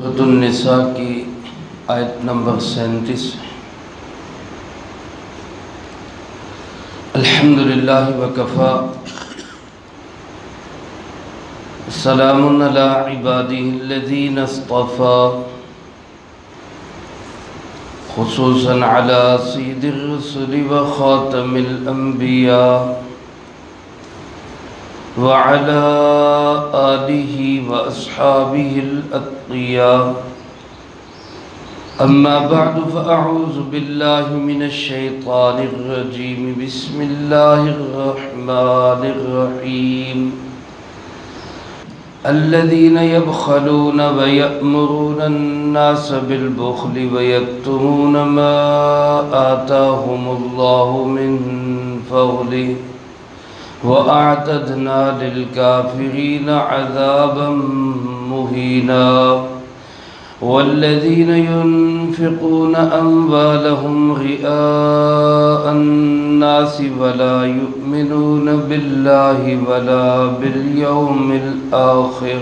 سورۃ النساء کی آیت نمبر 37۔ الحمدللہ وکفی سلام علی عبادہ الذین اصطفی خصوصا علی سید الرسل وخاتم الانبیاء وعلى آلہ واصحابہ الاتقیاء اما بعد فاعوذ باللہ من الشیطان الرجیم بسم اللہ الرحمن الرحیم الذین یبخلون ویأمرون الناس بالبخل ویکتمون ما آتاہم اللہ من فضلہ وَأَعْتَدْنَا لِلْكَافِرِينَ عَذَابًا مُهِينًا وَالَّذِينَ يُنْفِقُونَ أَمْوَالَهُمْ رِئَاءَ النَّاسِ وَلَا يُؤْمِنُونَ بِاللَّهِ وَلَا بِالْيَوْمِ الْآخِرِ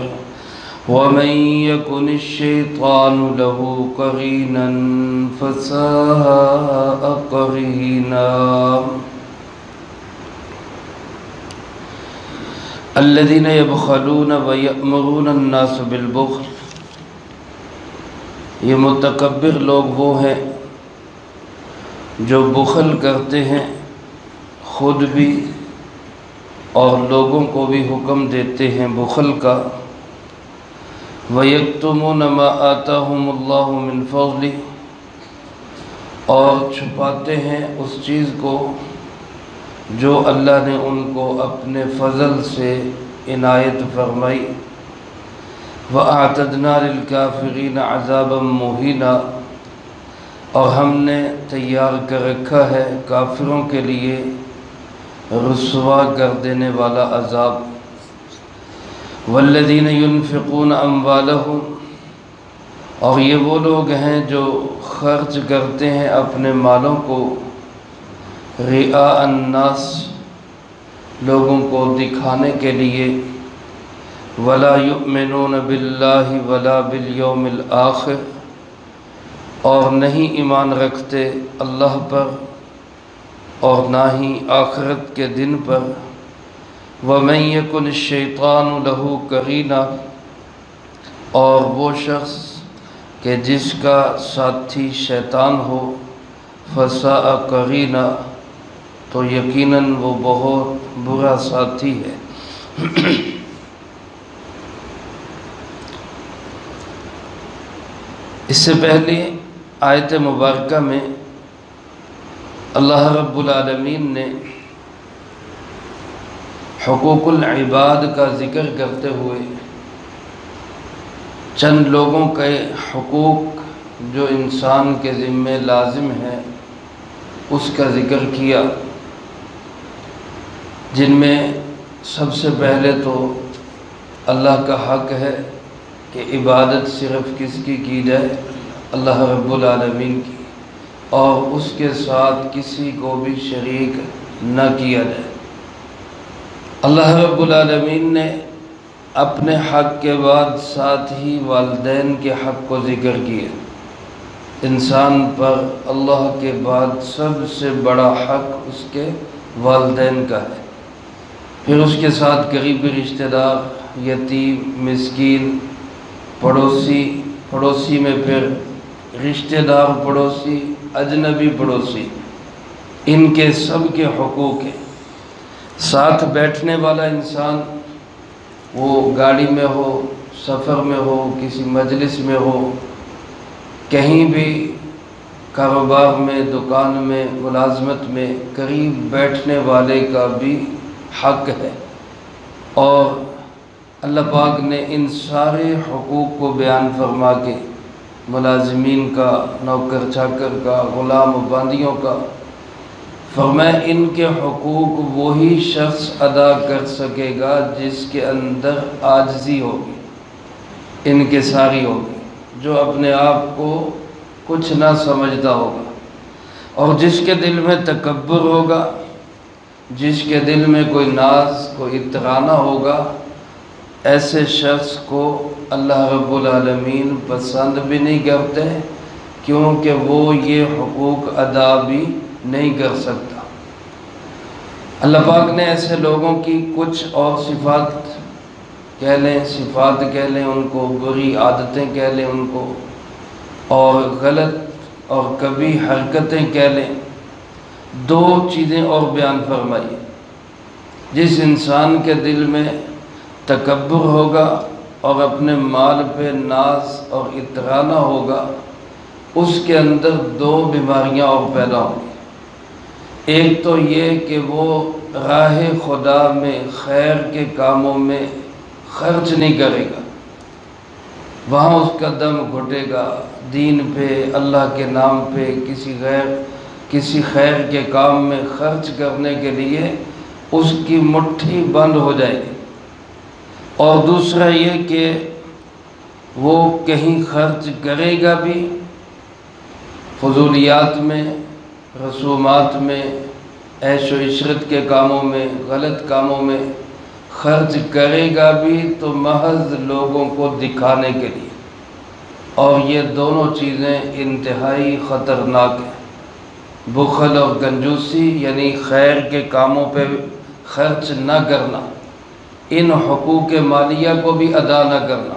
وَمَنْ يَكُنِ الشَّيْطَانُ لَهُ قَرِينًا فَسَاءَ قَرِينًا۔ الذین یبخلون ویأمرون الناس بالبخل، یہ متکبر لوگ وہ ہیں جو بخل کرتے ہیں، خود بھی اور لوگوں کو بھی حکم دیتے ہیں بخل کا۔ وَيَكْتُمُونَ مَا آتَاهُمُ اللَّهُ مِنْ فَضْلِهِ، اور چھپاتے ہیں اس چیز کو جو اللہ نے ان کو اپنے فضل سے عنایت فرمائی۔ وَأَعْتَدْنَا لِلْكَافِرِينَ عَذَابًا مُهِينًا، اور ہم نے تیار کر رکھا ہے کافروں کے لیے رسوا کر دینے والا عذاب۔ وَالَّذِينَ يُنْفِقُونَ أَمْوَالَهُمْ، اور یہ وہ لوگ ہیں جو خرچ کرتے ہیں اپنے مالوں کو رِئَاءَ النَّاسِ، لوگوں کو دکھانے کے لیے، وَلَا يُؤْمِنُونَ بِاللَّهِ وَلَا بِالْيَوْمِ الْآخِرِ، اور نہیں ایمان رکھتے اللہ پر اور نہ ہی آخرت کے دن پر۔ وَمَنْ يَكُنِ الشَّيْطَانُ لَهُ قَرِينًا، اور وہ شخص کہ جس کا ساتھی شیطان ہو، فَسَاءَ قَرِينًا، تو یقیناً وہ بہت برا ساتھی ہے۔ اس سے پہلے آیت مبارکہ میں اللہ رب العالمین نے حقوق العباد کا ذکر کرتے ہوئے چند لوگوں کے حقوق جو انسان کے ذمہ لازم ہے اس کا ذکر کیا، جن میں سب سے پہلے تو اللہ کا حق ہے کہ عبادت صرف کس کی جائے؟ اللہ رب العالمین کی، اور اس کے ساتھ کسی کو بھی شریک نہ کیا جائے۔ اللہ رب العالمین نے اپنے حق کے بعد ساتھ ہی والدین کے حق کو ذکر کیا۔ انسان پر اللہ کے بعد سب سے بڑا حق اس کے والدین کا ہے، پھر اس کے ساتھ قریبی رشتہ دار، یتیم، مسکین، پڑوسی میں پھر رشتہ دار پڑوسی، اجنبی پڑوسی، ان کے سب کے حقوق ہیں۔ ساتھ بیٹھنے والا انسان، وہ گاڑی میں ہو، سفر میں ہو، کسی مجلس میں ہو، کہیں بھی کاروبار میں، دکان میں، ملازمت میں، قریب بیٹھنے والے کا بھی حق ہے۔ اور اللہ پاک نے ان سارے حقوق کو بیان فرما کے ملازمین کا، نوکر چاکر کا، غلام و باندیوں کا، فرمایا ان کے حقوق وہی شخص ادا کر سکے گا جس کے اندر عاجزی ہوگی، انکساری ہوگی، جو اپنے آپ کو کچھ نہ سمجھتا ہوگا، اور جس کے دل میں تکبر ہوگا، جس کے دل میں کوئی ناز، کوئی اطراء نہ ہوگا، ایسے شخص کو اللہ رب العالمین پسند بھی نہیں کرتے، کیونکہ وہ یہ حقوق ادا بھی نہیں کر سکتا۔ اللہ پاک نے ایسے لوگوں کی کچھ اور صفات کہہ لیں، صفات کہہ لیں ان کو، بری عادتیں کہہ لیں ان کو، اور غلط اور کبھی حرکتیں کہہ لیں، دو چیزیں اور بیان فرمائی۔ جس انسان کے دل میں تکبر ہوگا اور اپنے مال پہ ناز اور اطرانا ہوگا، اس کے اندر دو بیماریاں اور پیدا ہوں گی۔ ایک تو یہ کہ وہ راہ خدا میں خیر کے کاموں میں خرچ نہیں کرے گا، وہاں اس کا دم گھٹے گا، دین پہ، اللہ کے نام پہ، کسی خیر کے کام میں خرچ کرنے کے لیے اس کی مٹھی بند ہو جائے گی۔ اور دوسرا یہ کہ وہ کہیں خرچ کرے گا بھی، فضولیات میں، رسومات میں، عیش و عشرت کے کاموں میں، غلط کاموں میں خرچ کرے گا بھی تو محض لوگوں کو دکھانے کے لیے، اور یہ دونوں چیزیں انتہائی خطرناک ہیں۔ بخل اور کنجوسی یعنی خیر کے کاموں پہ خرچ نہ کرنا، ان حقوق مالیہ کو بھی ادا نہ کرنا۔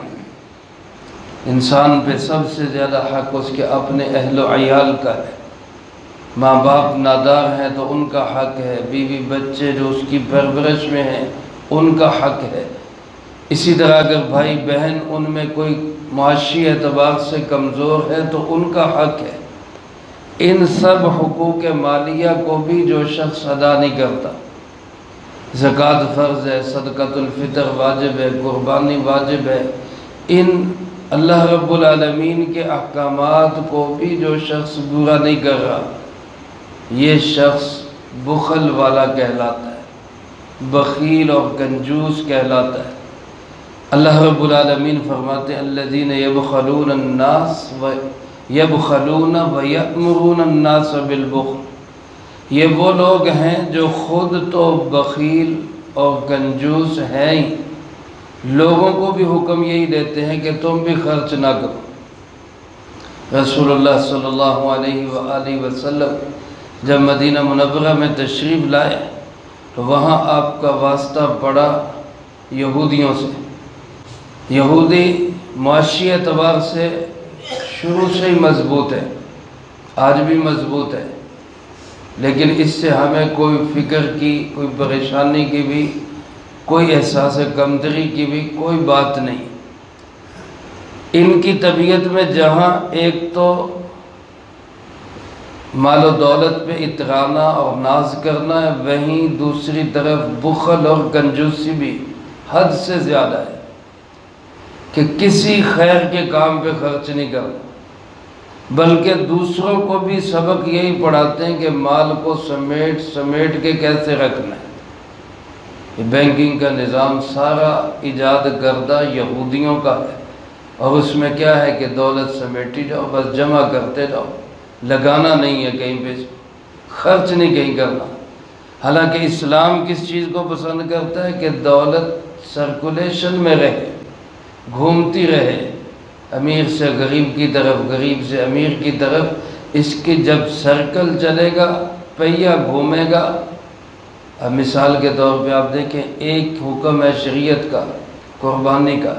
انسان پہ سب سے زیادہ حق اس کے اپنے اہل و عیال کا ہے۔ ماں باپ نادار ہیں تو ان کا حق ہے، بیوی بچے جو اس کی پرورش میں ہیں ان کا حق ہے۔ اسی طرح اگر بھائی بہن ان میں کوئی معاشی اعتبار سے کمزور ہے تو ان کا حق ہے۔ ان سب حقوق مالیہ کو بھی جو شخص ادا نہیں کرتا، زکوٰۃ فرض ہے، صدقۃ الفطر واجب ہے، قربانی واجب ہے، ان اللہ رب العالمین کے احکامات کو بھی جو شخص پورا نہیں کر رہا، یہ شخص بخل والا کہلاتا ہے، بخیل اور کنجوس کہلاتا ہے۔ اللہ رب العالمین فرماتے ہیں الذین یبخلون الناس یبخلون ویأمرون الناس بالبخل، یہ وہ لوگ ہیں جو خود تو بخیل اور کنجوس ہیں ہی، لوگوں کو بھی حکم یہی دیتے ہیں کہ تم بھی خرچ نہ کرو۔ رسول اللہ صلی اللہ علیہ وآلہ وسلم جب مدینہ منورہ میں تشریف لائے تو وہاں آپ کا واسطہ پڑا یہودیوں سے۔ یہودی معاشی اعتبار سے شروع سے ہی مضبوط ہے، آج بھی مضبوط ہے، لیکن اس سے ہمیں کوئی فکر کی، کوئی پریشانی کی بھی، کوئی احساس کمتری کی بھی کوئی بات نہیں۔ ان کی طبیعت میں جہاں ایک تو مال و دولت پہ اترانا اور ناز کرنا ہے، وہیں دوسری طرف بخل اور کنجوسی بھی حد سے زیادہ ہے کہ کسی خیر کے کام پہ خرچ نہیں کرنا، بلکہ دوسروں کو بھی سبق یہی پڑھاتے ہیں کہ مال کو سمیٹ کے کیسے رکھنا ہے۔ یہ بینکنگ کا نظام سارا ایجاد کردہ یہودیوں کا ہے، اور اس میں کیا ہے کہ دولت سمیٹی جاؤ، بس جمع کرتے جاؤ، لگانا نہیں ہے کہیں پہ، خرچ نہیں کہیں کرنا۔ حالانکہ اسلام کس چیز کو پسند کرتا ہے کہ دولت سرکولیشن میں رہے، گھومتی رہے، امیر سے غریب کی طرف، غریب سے امیر کی طرف، اس کی جب سرکل چلے گا، پہیہ گھومے گا۔ اب مثال کے طور پہ آپ دیکھیں، ایک حکم ہے شریعت کا، قربانی کا،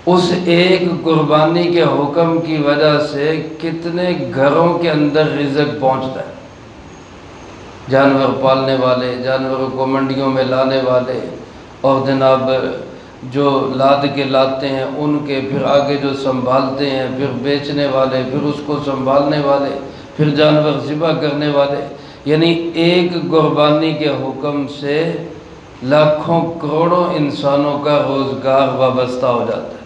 اس ایک قربانی کے حکم کی وجہ سے کتنے گھروں کے اندر رزق پہنچتا ہے۔ جانور پالنے والے، جانوروں کو منڈیوں میں لانے والے، اور جناب جو لاد کے لاتے ہیں ان کے، پھر آگے جو سنبھالتے ہیں، پھر بیچنے والے، پھر اس کو سنبھالنے والے، پھر جانور ذبح کرنے والے، یعنی ایک قربانی کے حکم سے لاکھوں کروڑوں انسانوں کا روزگار وابستہ ہو جاتا ہے۔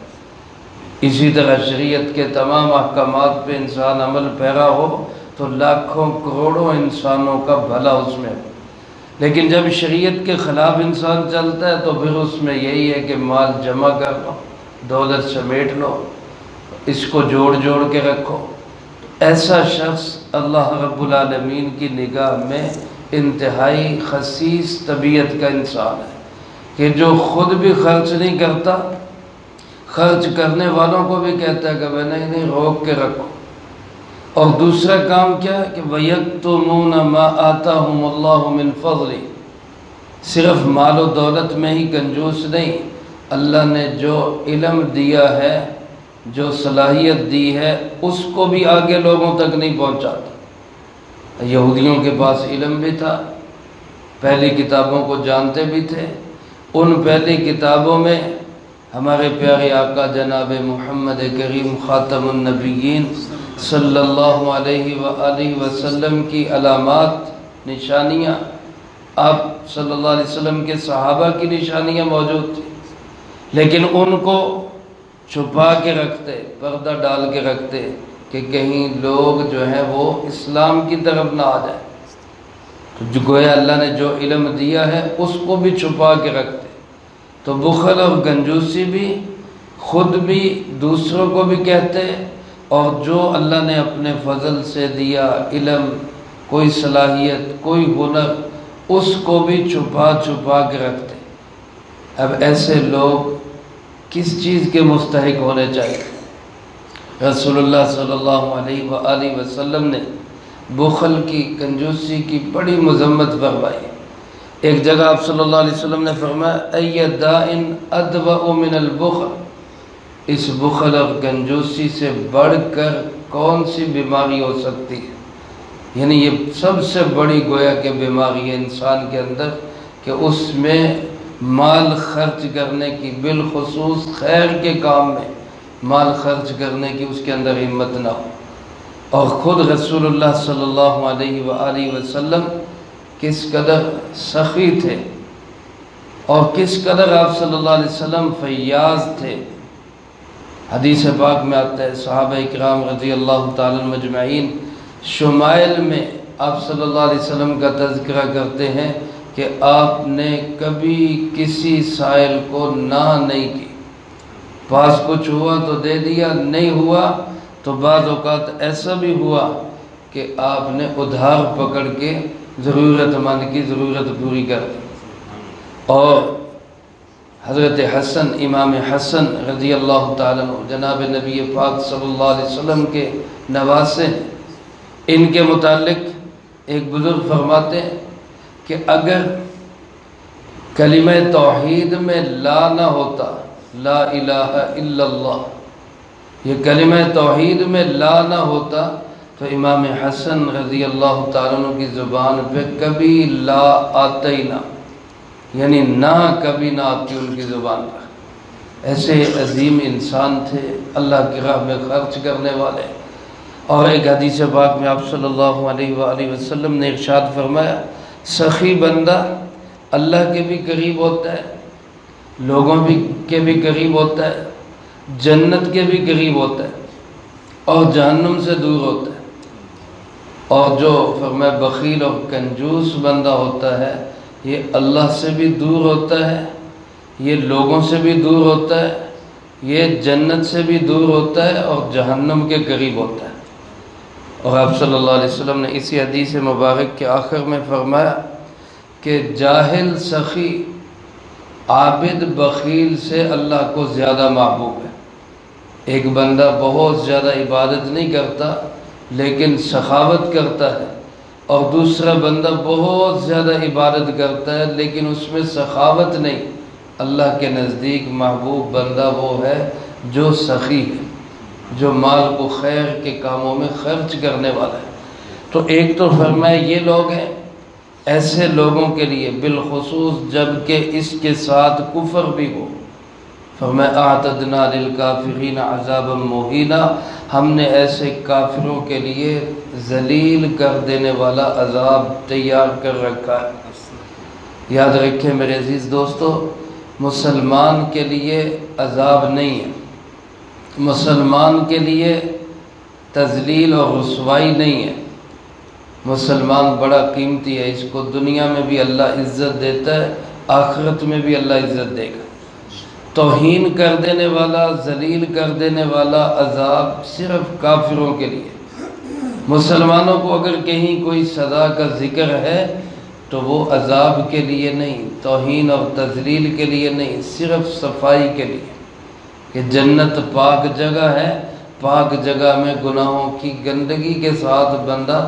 اسی طرح شریعت کے تمام احکامات پہ انسان عمل پیرا ہو تو لاکھوں کروڑوں انسانوں کا بھلا اس میں ہو، لیکن جب شریعت کے خلاف انسان چلتا ہے تو پھر اس میں یہی ہے کہ مال جمع کر لو، دولت سمیٹ لو، اس کو جوڑ کے رکھو۔ ایسا شخص اللہ رب العالمین کی نگاہ میں انتہائی خسیس طبیعت کا انسان ہے کہ جو خود بھی خرچ نہیں کرتا، خرچ کرنے والوں کو بھی کہتا ہے کہ بھائی نہیں روک کے رکھو۔ اور دوسرا کام کیا ہے کہ وَيَكْتُمُونَ مَا آتَاهُمُ اللَّهُ مِنْ فَضْلِهِ، صرف مال و دولت میں ہی کنجوس نہیں، اللہ نے جو علم دیا ہے، جو صلاحیت دی ہے، اس کو بھی آگے لوگوں تک نہیں پہنچاتا۔ یہودیوں کے پاس علم بھی تھا، پہلی کتابوں کو جانتے بھی تھے، ان پہلی کتابوں میں ہمارے پیارے آقا جناب محمد کریم خاتم النبیین صلی اللہ علیہ وآلہ وسلم کی علامات، نشانیاں، آپ صلی اللہ علیہ وسلم کے صحابہ کی نشانیاں موجود تھیں، لیکن ان کو چھپا کے رکھتے، پردہ ڈال کے رکھتے کہ کہیں لوگ جو ہیں وہ اسلام کی طرف نہ آ جائیں۔ تو گویا اللہ نے جو علم دیا ہے اس کو بھی چھپا کے رکھتے۔ تو بخل اور کنجوسی بھی، خود بھی دوسروں کو بھی کہتے، اور جو اللہ نے اپنے فضل سے دیا علم، کوئی صلاحیت، کوئی ہنر، اس کو بھی چھپا چھپا کے رکھتے۔ اب ایسے لوگ کس چیز کے مستحق ہونے چاہیے؟ رسول اللہ صلی اللہ علیہ وآلہ وسلم نے بخل کی، کنجوسی کی بڑی مذمت فرمائی۔ ایک جگہ آپ صلی اللہ علیہ وسلم نے فرمایا اَيَّ دَاءٍ أَدْوَأُ مِنَ الْبُخْلِ، اس بخل اور کنجوسی سے بڑھ کر کون سی بیماری ہو سکتی ہے؟ یعنی یہ سب سے بڑی گویا کہ بیماری ہے انسان کے اندر، کہ اس میں مال خرچ کرنے کی، بالخصوص خیر کے کام میں مال خرچ کرنے کی اس کے اندر ہمت نہ ہو۔ اور خود رسول اللہ صلی اللہ علیہ وآلہ وسلم کس قدر سخی تھے، اور کس قدر آپ صلی اللہ علیہ وسلم فیاض تھے۔ حدیث پاک میں آتا ہے، صحابہ اکرام رضی اللہ تعالی مجمعین شمائل میں آپ صلی اللہ علیہ وسلم کا تذکرہ کرتے ہیں کہ آپ نے کبھی کسی سائل کو نہ نہیں کی، پاس کچھ ہوا تو دے دیا، نہیں ہوا تو بعض اوقات ایسا بھی ہوا کہ آپ نے ادھار پکڑ کے ضرورت مند کی ضرورت پوری کر دی۔ اور حضرت حسن، امام حسن رضی اللہ تعالیٰ عنہ جناب نبی پاک صلی اللہ علیہ وسلم کے نواسے ہیں، ان کے متعلق ایک بزرگ فرماتے ہیں کہ اگر کلمہ توحید میں لا نہ ہوتا، لا الہ الا اللہ، یہ کلمہ توحید میں لا نہ ہوتا تو امام حسن رضی اللہ تعالیٰ عنہ کی زبان پہ کبھی لا آتا ہی نہ، یعنی نہ کبھی نہ آتی ان کی زبان پر۔ ایسے عظیم انسان تھے، اللہ کی راہ میں خرچ کرنے والے۔ اور ایک حدیث پاک میں آپ صلی اللہ علیہ وآلہ وسلم نے ارشاد فرمایا، سخی بندہ اللہ کے بھی قریب ہوتا ہے، لوگوں کے بھی قریب ہوتا ہے، جنت کے بھی قریب ہوتا ہے، اور جہنم سے دور ہوتا ہے۔ اور جو فرمایا بخیل اور کنجوس بندہ ہوتا ہے، یہ اللہ سے بھی دور ہوتا ہے، یہ لوگوں سے بھی دور ہوتا ہے، یہ جنت سے بھی دور ہوتا ہے، اور جہنم کے قریب ہوتا ہے۔ اور آپ صلی اللہ علیہ وسلم نے اسی حدیث مبارک کے آخر میں فرمایا کہ جاہل سخی عابد بخیل سے اللہ کو زیادہ محبوب ہے۔ ایک بندہ بہت زیادہ عبادت نہیں کرتا لیکن سخاوت کرتا ہے، اور دوسرا بندہ بہت زیادہ عبادت کرتا ہے لیکن اس میں سخاوت نہیں، اللہ کے نزدیک محبوب بندہ وہ ہے جو سخی ہے، جو مال کو خیر کے کاموں میں خرچ کرنے والا ہے۔ تو ایک تو فرمایا یہ لوگ ہیں، ایسے لوگوں کے لیے بالخصوص جب کہ اس کے ساتھ کفر بھی ہو، فرمایا اعتدنا للکافرین عذابا مہینا، ہم نے ایسے کافروں کے لیے ذلیل کر دینے والا عذاب تیار کر رکھا ہے۔ یاد رکھیں میرے عزیز دوستو، مسلمان کے لیے عذاب نہیں ہے، مسلمان کے لیے تذلیل اور رسوائی نہیں ہے۔ مسلمان بڑا قیمتی ہے، اس کو دنیا میں بھی اللہ عزت دیتا ہے، آخرت میں بھی اللہ عزت دے گا۔ توہین کر دینے والا، ذلیل کر دینے والا عذاب صرف کافروں کے لیے۔ مسلمانوں کو اگر کہیں کوئی سزا کا ذکر ہے تو وہ عذاب کے لیے نہیں، توہین اور تذلیل کے لیے نہیں، صرف صفائی کے لیے۔ کہ جنت پاک جگہ ہے، پاک جگہ میں گناہوں کی گندگی کے ساتھ بندہ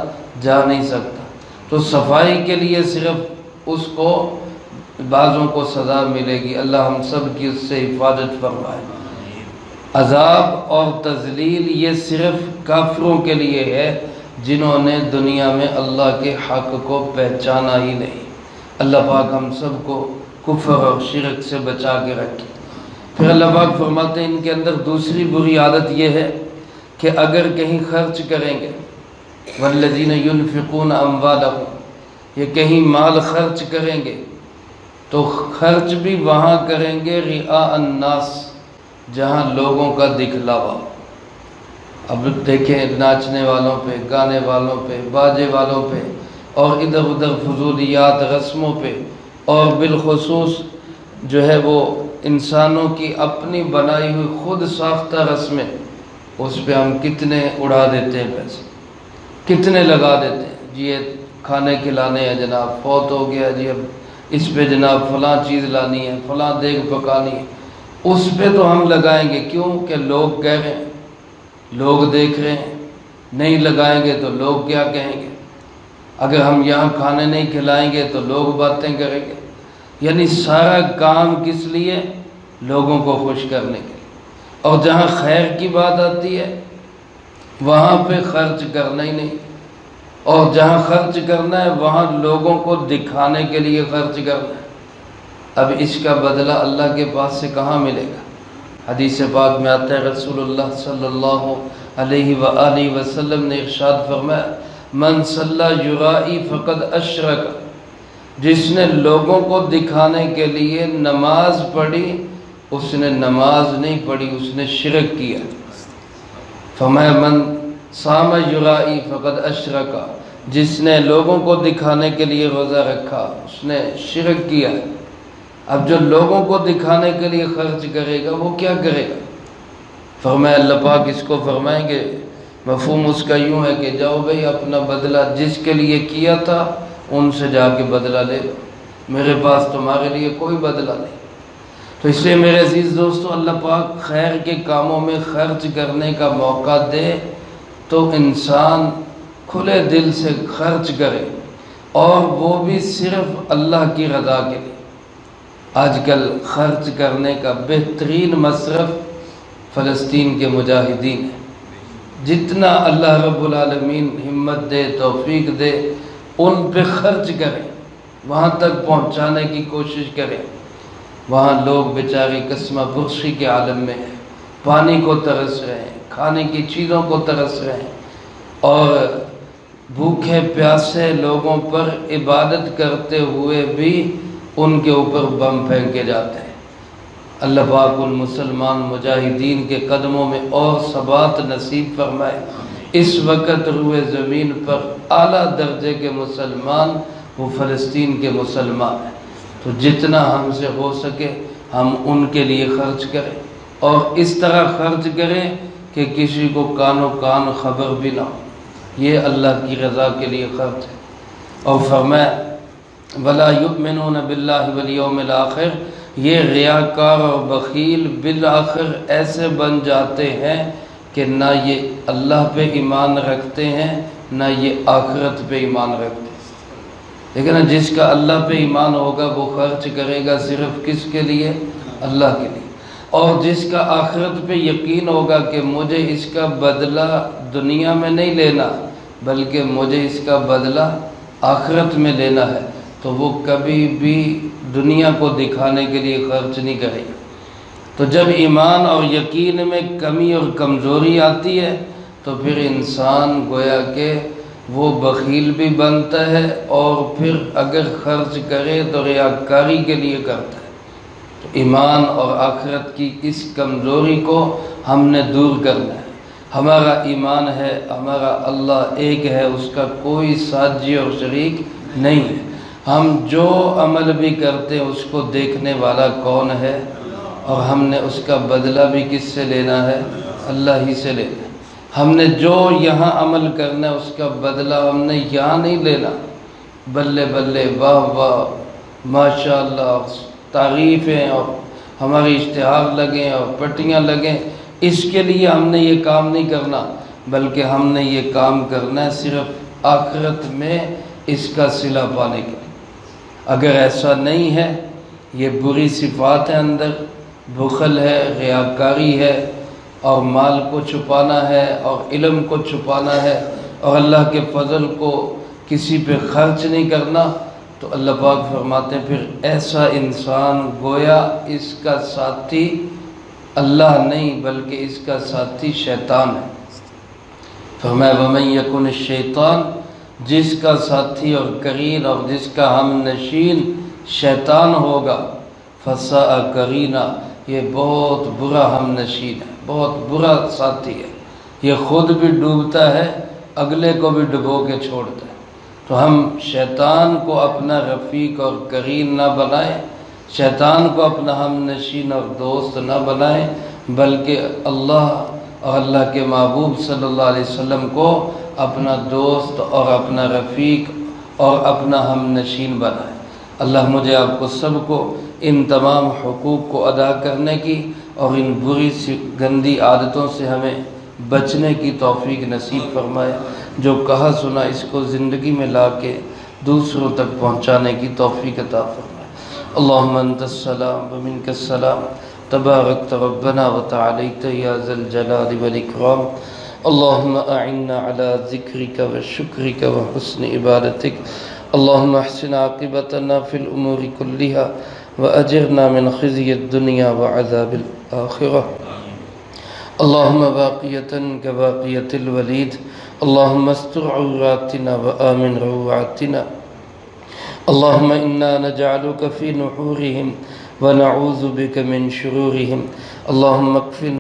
جا نہیں سکتا، تو صفائی کے لیے صرف اس کو بعضوں کو سزا ملے گی۔ اللہ ہم سب کی اس سے حفاظت فرمائے۔ عذاب اور تذلیل یہ صرف کافروں کے لیے ہے جنہوں نے دنیا میں اللہ کے حق کو پہچانا ہی نہیں۔ اللہ پاک ہم سب کو کفر اور شرک سے بچا کے رکھے۔ پھر اللہ پاک فرماتے ہیں ان کے اندر دوسری بری عادت یہ ہے کہ اگر کہیں خرچ کریں گے، والذین ينفقون اموالهم، یہ کہیں مال خرچ کریں گے تو خرچ بھی وہاں کریں گے رعاء الناس، جہاں لوگوں کا دکھلاوا۔ اب دیکھیں ناچنے والوں پہ، گانے والوں پہ، باجے والوں پہ، اور ادھر ادھر فضولیات رسموں پہ، اور بالخصوص جو ہے وہ انسانوں کی اپنی بنائی ہوئی خود ساختہ رسمیں، اس پہ ہم کتنے اڑا دیتے ہیں پیسے، کتنے لگا دیتے ہیں۔ جی یہ کھانے کھلانے ہیں جناب، فوت ہو گیا جی، اب اس پہ جناب فلاں چیز لانی ہے، فلاں دیگ پکانی ہے، اس پہ تو ہم لگائیں گے۔ کیوں کہ لوگ کہہ رہے ہیں، لوگ دیکھ رہے ہیں، نہیں لگائیں گے تو لوگ کیا کہیں گے، اگر ہم یہاں کھانے نہیں کھلائیں گے تو لوگ باتیں کریں گے۔ یعنی سارا کام کس لیے؟ لوگوں کو خوش کرنے کے لیے۔ اور جہاں خیر کی بات آتی ہے وہاں پہ خرچ کرنا ہی نہیں، اور جہاں خرچ کرنا ہے وہاں لوگوں کو دکھانے کے لیے خرچ کرنا ہے۔ اب اس کا بدلہ اللہ کے پاس سے کہاں ملے گا؟ حدیث پاک میں آتا ہے، رسول اللہ صلی اللہ علیہ وآلہ وسلم نے ارشاد فرمایا، من صلی یرائی فقد اشرک، جس نے لوگوں کو دکھانے کے لیے نماز پڑھی، اس نے نماز نہیں پڑھی، اس نے شرک کیا۔ فرمایا من صام یرائی فقد اشرک، جس نے لوگوں کو دکھانے کے لیے روزہ رکھا، اس نے شرک کیا۔ اب جو لوگوں کو دکھانے کے لیے خرچ کرے گا وہ کیا کرے گا؟ فرمایا اللہ پاک اس کو فرمائیں گے، مفہوم اس کا یوں ہے کہ جاؤ بھئی اپنا بدلہ جس کے لیے کیا تھا ان سے جا کے بدلہ لے لو، میرے پاس تمہارے لیے کوئی بدلہ نہیں۔ تو اس لیے میرے عزیز دوستو، اللہ پاک خیر کے کاموں میں خرچ کرنے کا موقع دے تو انسان کھلے دل سے خرچ کرے، اور وہ بھی صرف اللہ کی رضا کے لیے۔ آج کل خرچ کرنے کا بہترین مصرف فلسطین کے مجاہدین ہیں۔ جتنا اللہ رب العالمین ہمت دے، توفیق دے، ان پہ خرچ کریں، وہاں تک پہنچانے کی کوشش کریں۔ وہاں لوگ بیچارے قسمہ پرسی کے عالم میں ہیں، پانی کو ترس رہے ہیں، کھانے کی چیزوں کو ترس رہے ہیں، اور بھوکے پیاسے لوگوں پر عبادت کرتے ہوئے بھی ان کے اوپر بم پھینکے جاتے ہیں۔ اللہ پاک ان مسلمان مجاہدین کے قدموں میں اور ثبات نصیب فرمائے۔ اس وقت روئے زمین پر اعلیٰ درجے کے مسلمان وہ فلسطین کے مسلمان ہیں، تو جتنا ہم سے ہو سکے ہم ان کے لیے خرچ کریں، اور اس طرح خرچ کریں کہ کسی کو کان و کان خبر بھی نہ ہو۔ یہ اللہ کی رضا کے لیے خرچ ہے۔ اور فرمایا وَلَا يُؤْمِنُونَ بِاللَّهِ وَالْيَوْمِ الْآخِرِ، یہ ریاکار اور بخیل بالآخر ایسے بن جاتے ہیں کہ نہ یہ اللہ پہ ایمان رکھتے ہیں نہ یہ آخرت پہ ایمان رکھتے ہیں۔ لیکن جس کا اللہ پہ ایمان ہوگا وہ خرچ کرے گا صرف کس کے لیے؟ اللہ کے لیے۔ اور جس کا آخرت پہ یقین ہوگا کہ مجھے اس کا بدلہ دنیا میں نہیں لینا بلکہ مجھے اس کا بدلہ آخرت میں لینا ہے، تو وہ کبھی بھی دنیا کو دکھانے کے لیے خرچ نہیں کرے گا۔ تو جب ایمان اور یقین میں کمی اور کمزوری آتی ہے تو پھر انسان گویا کہ وہ بخیل بھی بنتا ہے، اور پھر اگر خرچ کرے تو ریاکاری کے لیے کرتا ہے۔ تو ایمان اور آخرت کی اس کمزوری کو ہم نے دور کرنا ہے۔ ہمارا ایمان ہے، ہمارا اللہ ایک ہے، اس کا کوئی ساجی اور شریک نہیں ہے۔ ہم جو عمل بھی کرتے ہیں اس کو دیکھنے والا کون ہے، اور ہم نے اس کا بدلہ بھی کس سے لینا ہے؟ اللہ ہی سے لینا ہے۔ ہم نے جو یہاں عمل کرنا ہے اس کا بدلہ ہم نے یہاں نہیں لینا۔ بلے بلے، واہ واہ، ماشاءاللہ، تعریفیں اور ہمارے اشتہار لگیں اور پٹیاں لگیں، اس کے لیے ہم نے یہ کام نہیں کرنا، بلکہ ہم نے یہ کام کرنا ہے صرف آخرت میں اس کا صلہ پانے کے لیے۔ اگر ایسا نہیں ہے، یہ بری صفات ہیں اندر، بخل ہے، ریاکاری ہے، اور مال کو چھپانا ہے، اور علم کو چھپانا ہے، اور اللہ کے فضل کو کسی پہ خرچ نہیں کرنا، تو اللہ پاک فرماتے ہیں پھر ایسا انسان گویا اس کا ساتھی اللہ نہیں بلکہ اس کا ساتھی شیطان ہے۔ فرمایا وَمَن يَكُنِ الشَّيْطَانُ، جس کا ساتھی اور قرین اور جس کا ہم نشین شیطان ہوگا، فَسَاءَ قَرِينًا، یہ بہت برا ہم نشین ہے، بہت برا ساتھی ہے، یہ خود بھی ڈوبتا ہے، اگلے کو بھی ڈبو کے چھوڑتا ہے۔ تو ہم شیطان کو اپنا رفیق اور قرین نہ بنائیں، شیطان کو اپنا ہم نشین اور دوست نہ بنائیں، بلکہ اللہ اور اللہ کے محبوب صلی اللہ علیہ وسلم کو اپنا دوست اور اپنا رفیق اور اپنا ہم نشین بنائیں۔ اللہ مجھے آپ کو سب کو ان تمام حقوق کو ادا کرنے کی اور ان بری سی گندی عادتوں سے ہمیں بچنے کی توفیق نصیب فرمائے، جو کہا سنا اس کو زندگی میں لا کے دوسروں تک پہنچانے کی توفیق عطا فرمائے۔ اللہم انت السلام ومنک السلام، تبارکت ربنا وتعالیت یا ذا الجلال والاکرام۔ اللہم اعنا علی ذکرک وشکرک وحسن عبادتک، اللہم احسن عاقبتنا فی الامور کلہا واجرنا من خزی الدنیا وعذاب الآخرہ۔ اللہم باقیتا کباقیت الولید، اللہم استر عوراتنا وآمن روعاتنا، اللہم انا نجعلک فی نحورہم ونعوذ بک من شرورہم، اللہم اکفنا